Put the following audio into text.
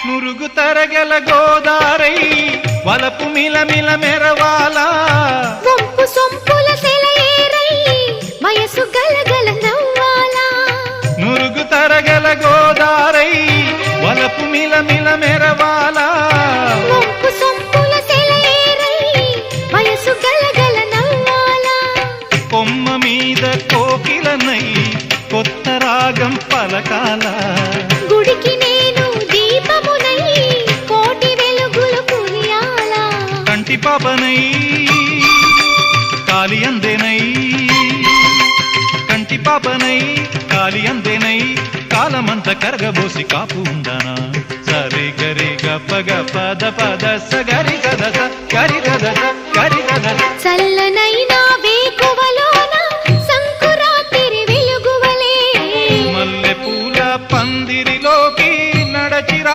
నురుగు తరగల గోదారై వలపు మిలమిల మెరవాలా వంపు సొంపుల సెలయేరై వయసు గలగల నవ్వాలా నురుగు తరగల గోదారై వలపు మిలమిల మెరవాలా వంపు సొంపుల సెలయేరై వయసు గలగల నవ్వాలా కొమ్మ మీద కోకిలనై కొత్త రాగం పలకాల గుడికి నేను దీపమునై కోటి వెలుగులు కురియాలా కంటి పాపనై కాలి అందేనై కంటి పాపనై కాలి అందేనై కాలమంత కరగబోసి కాపు ఉందనా సరే గరి గప్ప గప్ప దప